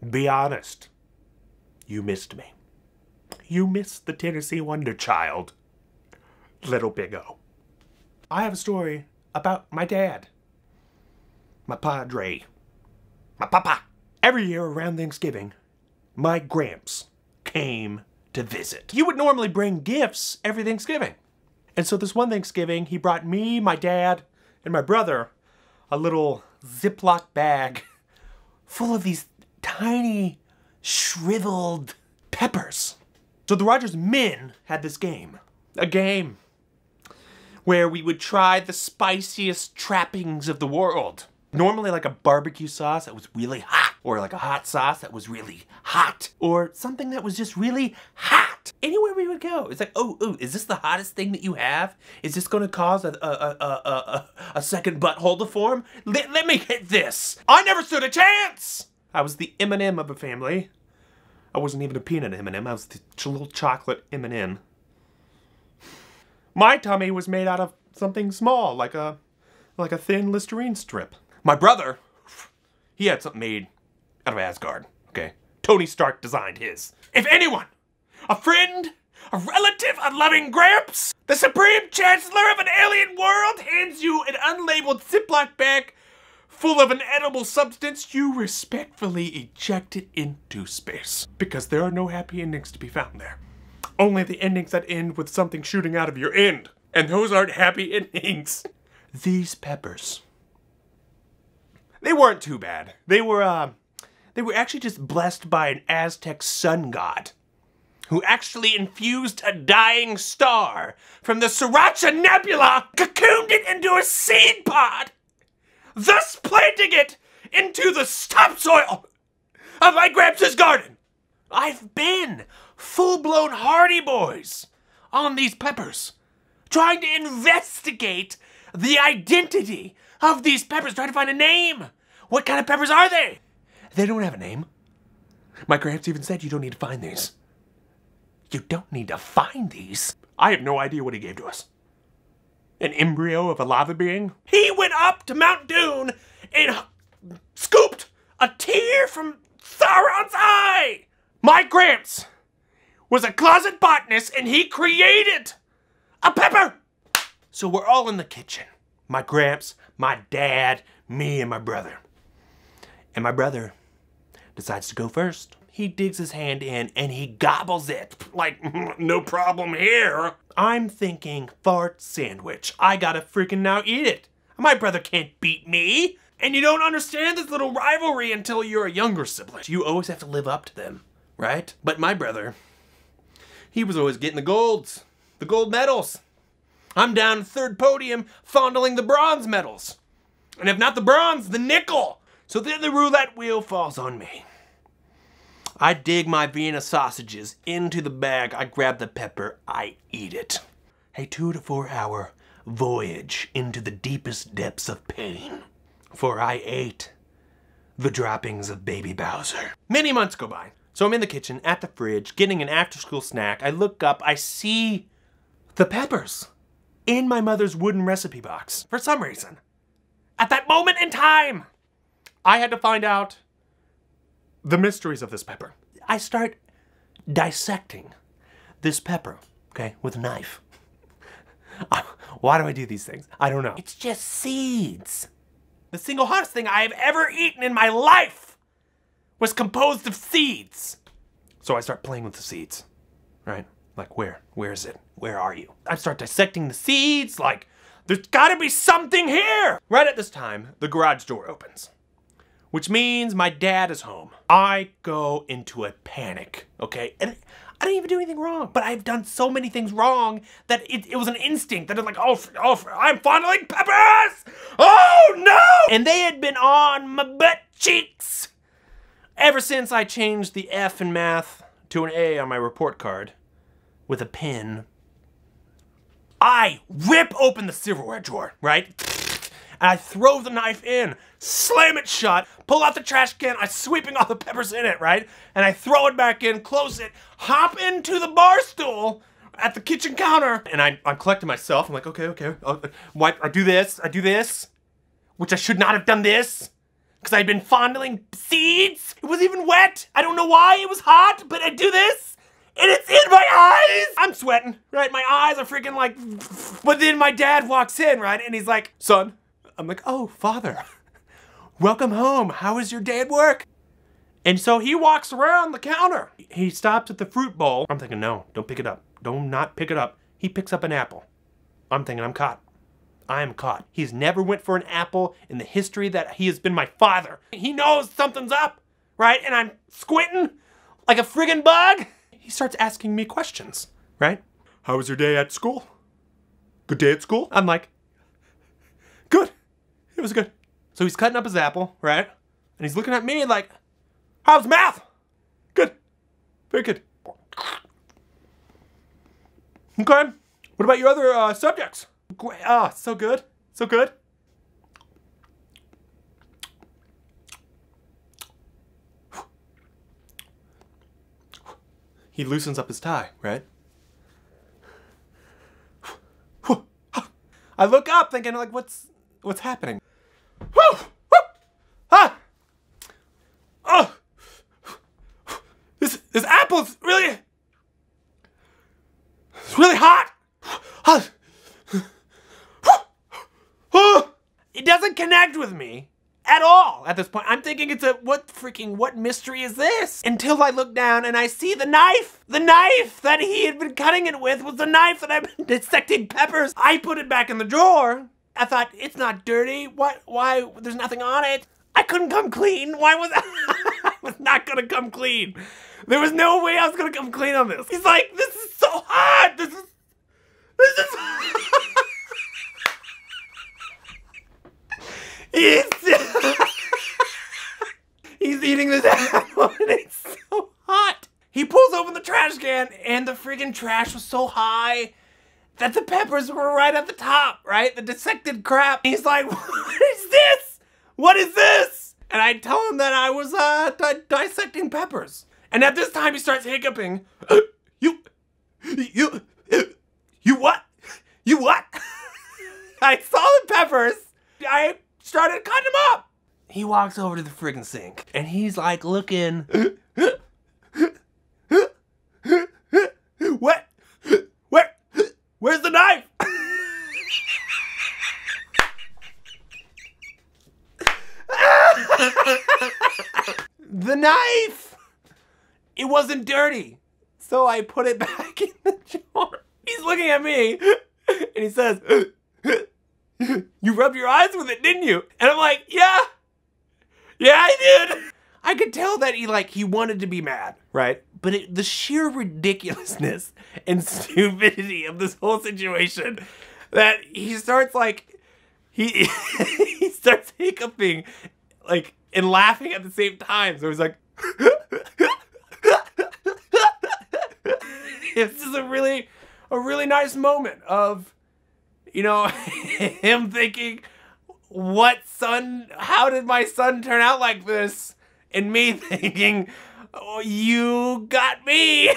Be honest. You missed me. You missed the Tennessee Wonder Child, Little Big O. I have a story about my dad. My padre. My papa. Every year around Thanksgiving, my Gramps came to visit. You would normally bring gifts every Thanksgiving. And so this one Thanksgiving, he brought me, my dad, and my brother a little Ziploc bag full of these tiny, shriveled peppers. So the Rogers men had this game. A game where we would try the spiciest trappings of the world. Normally like a barbecue sauce that was really hot, or like a hot sauce that was really hot, or something that was just really hot. Anywhere we would go, it's like, oh, is this the hottest thing that you have? Is this gonna cause a second butthole to form? Let me hit this. I never stood a chance. I was the M&M of a family. I wasn't even a peanut M&M, I was the little chocolate M&M. My tummy was made out of something small, like a thin Listerine strip. My brother, he had something made out of Asgard, okay? Tony Stark designed his. If anyone, a friend, a relative, a loving Gramps, the Supreme Chancellor of an alien world hands you an unlabeled Ziploc bag full of an edible substance, you respectfully eject it into space. Because there are no happy endings to be found there. Only the endings that end with something shooting out of your end. And those aren't happy endings. These peppers, they weren't too bad. They were actually just blessed by an Aztec sun god who actually infused a dying star from the Sriracha Nebula, cocooned it into a seed pod, thus planting it into the topsoil of my Gramps' garden. I've been full-blown Hardy Boys on these peppers, trying to investigate the identity of these peppers, trying to find a name. What kind of peppers are they? They don't have a name. My Gramps even said you don't need to find these. You don't need to find these. I have no idea what he gave to us. An embryo of a lava being? He went up to Mount Doom and scooped a tear from Sauron's eye. My Gramps was a closet botanist and he created a pepper. So we're all in the kitchen. My Gramps, my dad, me, and my brother. And my brother decides to go first. He digs his hand in and he gobbles it. Like, no problem here. I'm thinking fart sandwich. I gotta freaking now eat it. My brother can't beat me. And you don't understand this little rivalry until you're a younger sibling. You always have to live up to them, right? But my brother, he was always getting the gold medals. I'm down third podium fondling the bronze medals. And if not the bronze, the nickel. So then the roulette wheel falls on me. I dig my Vienna sausages into the bag, I grab the pepper, I eat it. A 2 to 4 hour voyage into the deepest depths of pain. For I ate the droppings of Baby Bowser. Many months go by. So I'm in the kitchen, at the fridge, getting an after-school snack. I look up, I see the peppers in my mother's wooden recipe box. For some reason, at that moment in time, I had to find out the mysteries of this pepper. I start dissecting this pepper, okay, with a knife. Why do I do these things? I don't know. It's just seeds. The single hottest thing I have ever eaten in my life was composed of seeds. So I start playing with the seeds, right? Like, where is it? Where are you? I start dissecting the seeds, like, there's gotta be something here! Right at this time, the garage door opens, which means my dad is home. I go into a panic, okay? And I didn't even do anything wrong, but I've done so many things wrong that it was an instinct that is like, I'm fondling peppers! Oh no! And they had been on my butt cheeks ever since I changed the F in math to an A on my report card with a pen. I rip open the silverware drawer, right? And I throw the knife in, slam it shut, pull out the trash can, I'm sweeping all the peppers in it, right? And I throw it back in, close it, hop into the bar stool at the kitchen counter, and I'm collecting myself. I'm like, okay, I do this, which I should not have done this. because I'd been fondling seeds. It was even wet. I don't know why it was hot, but I do this, and it's in my eyes. I'm sweating, right? My eyes are freaking like, but then my dad walks in, right? And he's like, son. I'm like, oh, father, welcome home. How is your day at work? And so he walks around the counter. He stops at the fruit bowl. I'm thinking, no, don't pick it up. Do not pick it up. He picks up an apple. I'm thinking, I'm caught. I am caught. He's never went for an apple in the history that he has been my father. He knows something's up, right? And I'm squinting like a friggin' bug. He starts asking me questions, right? How was your day at school? Good day at school? I'm like, good. It was good. So he's cutting up his apple, right? And he's looking at me like, how's math? Good. Very good. Okay. What about your other subjects? Great. Oh, so good. So good. He loosens up his tie, right? I look up thinking like, what's happening? Woo! Woo! Ah! Oh! This apple's really, it's really hot. It doesn't connect with me at all at this point. I'm thinking it's what mystery is this? Until I look down and I see the knife. The knife that he had been cutting it with was the knife that I've been dissecting peppers. I put it back in the drawer. I thought, it's not dirty. Why? There's nothing on it. I couldn't come clean. Why was I was not gonna come clean. There was no way I was gonna come clean on this. He's like, this is so hot. This is He's eating this apple and it's so hot. He pulls open the trash can and the friggin' trash was so high that the peppers were right at the top, right? The dissected crap. He's like, what is this? What is this? And I tell him that I was dissecting peppers. And at this time he starts hiccuping. You what? You what? I saw the peppers. I started cutting them up. He walks over to the friggin' sink and he's like looking. What? Where's the knife? The knife! It wasn't dirty. So I put it back in the jar. He's looking at me and he says, you rubbed your eyes with it, didn't you? And I'm like, yeah, I did. I could tell that he wanted to be mad, right? But the sheer ridiculousness and stupidity of this whole situation, that he starts he starts hiccuping, and laughing at the same time. So he's like, this is a really nice moment of, him thinking, how did my son turn out like this? And me thinking, oh, you got me.